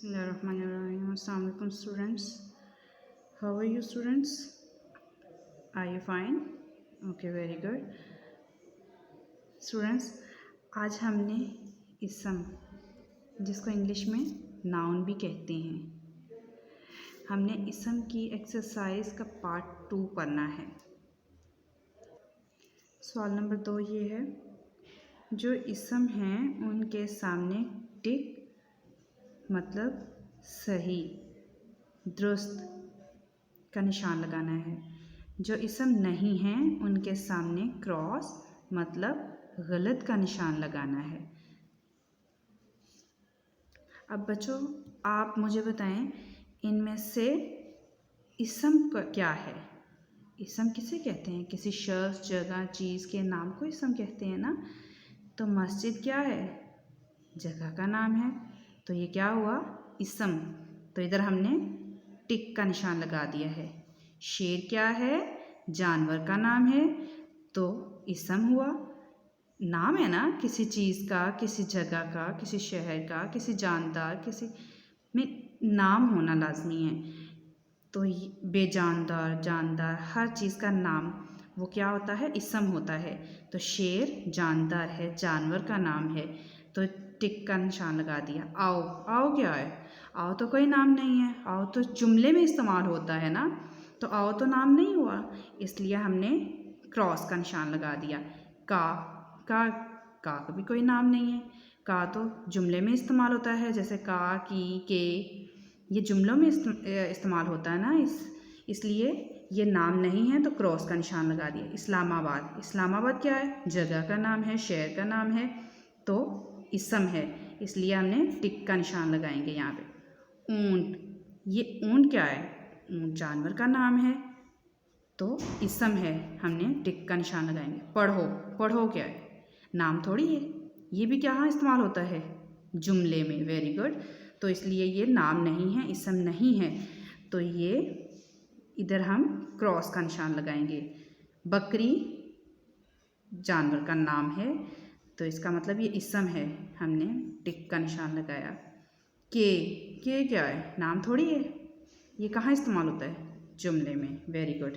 Bismillahirrahmanirrahim. Assalamu alaikum students. How are you students? Are you fine? Okay, very good. Students, आज हमने इसम, जिसको English में noun भी कहते हैं, हमने इसम की एक्सरसाइज का पार्ट 2 पढ़ना है। सवाल नंबर 2 ये है, जो इसम हैं उनके सामने टिक मतलब सही, दुरुस्त का निशान लगाना है। जो इसम नहीं हैं उनके सामने क्रॉस मतलब गलत का निशान लगाना है। अब बच्चों आप मुझे बताएं, इनमें से इसम क्या है? इसम किसे कहते हैं? किसी शख्स, जगह, चीज़ के नाम को इसम कहते हैं ना। तो मस्जिद क्या है? जगह का नाम है, तो ये क्या हुआ? इसम। तो इधर हमने टिक का निशान लगा दिया है। शेर क्या है? जानवर का नाम है, तो इसम हुआ। नाम है ना किसी चीज़ का, किसी जगह का, किसी शहर का, किसी जानदार, किसी में नाम होना लाजमी है। तो बेजानदार, जानदार, हर चीज़ का नाम वो क्या होता है? इसम होता है। तो शेर जानदार है, जानवर का नाम है, तो टिक का निशान लगा दिया। आओ, आओ क्या है? आओ तो कोई नाम नहीं है। आओ तो जुमले में इस्तेमाल होता है ना, तो आओ तो नाम नहीं हुआ, इसलिए हमने क्रॉस का निशान लगा दिया। का का भी कोई नाम नहीं है। का तो जुमले में इस्तेमाल होता है, जैसे का, की, के, ये जुमलों में इस्तेमाल होता है ना, इसलिए ये नाम नहीं है, तो क्रॉस का निशान लगा दिया। इस्लामाबाद, इस्लामाबाद क्या है? जगह का नाम है, शहर का नाम है, तो इसम है, इसलिए हमने टिक का निशान लगाएंगे यहाँ पे। ऊंट, ये ऊंट क्या है? ऊंट जानवर का नाम है, तो इसम है, हमने टिक का निशान लगाएंगे। पढ़ो, पढ़ो क्या है? नाम थोड़ी है, ये भी क्या इस्तेमाल होता है? जुमले में। Very good. तो इसलिए ये नाम नहीं है, इसम नहीं है, तो ये इधर हम क्रॉस का निशान लगाएंगे। बकरी जानवर का नाम है, तो इसका मतलब ये इसम है, हमने टिक का निशान लगाया। के क्या है? नाम थोड़ी है, ये कहाँ इस्तेमाल होता है? जुमले में। Very good.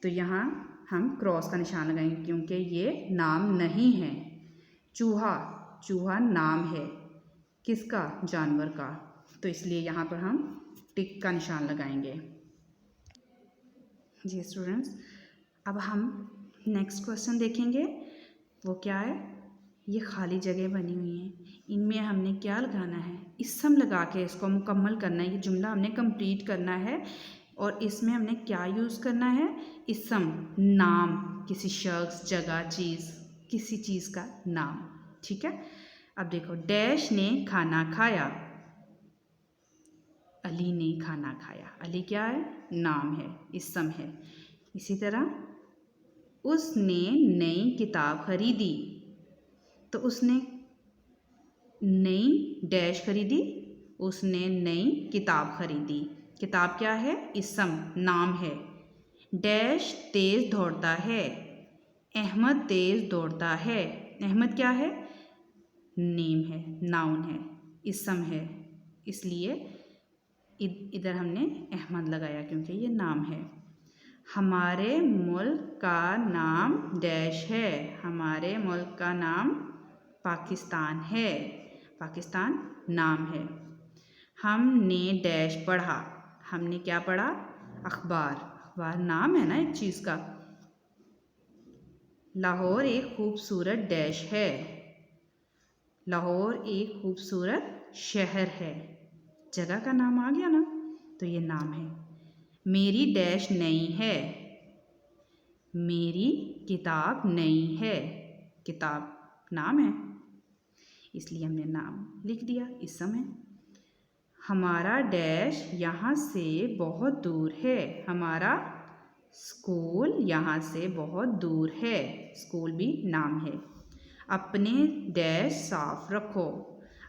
तो यहाँ हम क्रॉस का निशान लगाएंगे क्योंकि ये नाम नहीं है। चूहा, चूहा नाम है, किसका? जानवर का, तो इसलिए यहाँ पर हम टिक का निशान लगाएंगे। जी स्टूडेंट्स, अब हम नेक्स्ट क्वेश्चन देखेंगे। वो क्या है? ये खाली जगह बनी हुई हैं, इनमें हमने क्या लगाना है? इसम लगा के इसको मुकम्मल करना है। ये जुमला हमने कंप्लीट करना है, और इसमें हमने क्या यूज़ करना है? इसम, नाम, किसी शख्स, जगह, चीज़, किसी चीज़ का नाम। ठीक है। अब देखो, डैश ने खाना खाया। अली ने खाना खाया। अली क्या है? नाम है, इसम है। इसी तरह उसने नई किताब खरीदी, तो उसने नई डैश खरीदी, उसने नई किताब खरीदी। किताब क्या है? इसम, नाम है। डैश तेज़ दौड़ता है। अहमद तेज़ दौड़ता है। अहमद क्या है? नेम है, नाउन है, इसम है, इसलिए इधर हमने अहमद लगाया क्योंकि ये नाम है। हमारे मुल्क का नाम डैश है। हमारे मुल्क का नाम पाकिस्तान है। पाकिस्तान नाम है। हमने डैश पढ़ा। हमने क्या पढ़ा? अखबार। अखबार नाम है ना एक चीज़ का। लाहौर एक खूबसूरत डैश है। लाहौर एक खूबसूरत शहर है। जगह का नाम आ गया ना, तो ये नाम है। मेरी डैश नई है। मेरी किताब नई है। किताब नाम है, इसलिए हमने नाम लिख दिया, इसम है। हमारा डैश यहाँ से बहुत दूर है। हमारा स्कूल यहाँ से बहुत दूर है। स्कूल भी नाम है। अपने डैश साफ रखो।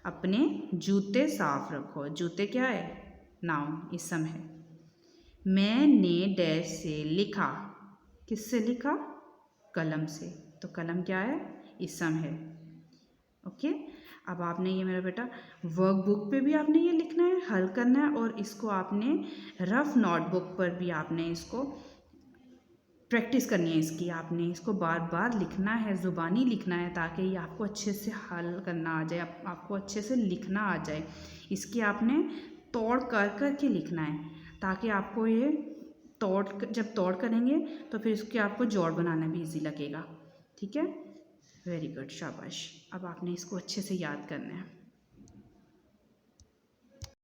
अपने जूते साफ रखो। जूते क्या है? नाउन, इसम है। मैंने डैश से लिखा। किससे लिखा? कलम से, तो कलम क्या है? इसम है। ओके। अब आपने ये मेरा बेटा वर्कबुक पे भी आपने ये लिखना है, हल करना है, और इसको आपने रफ नोटबुक पर भी आपने इसको प्रैक्टिस करनी है। इसकी आपने इसको बार बार लिखना है, ज़ुबानी लिखना है, ताकि ये आपको अच्छे से हल करना आ जाए, आपको अच्छे से लिखना आ जाए। इसकी आपने तोड़ कर के लिखना है, ताकि आपको ये जब तोड़ करेंगे तो फिर इसके आपको जोड़ बनाना भी ईजी लगेगा। ठीक है, वेरी गुड, शाबाश। अब आपने इसको अच्छे से याद करना है।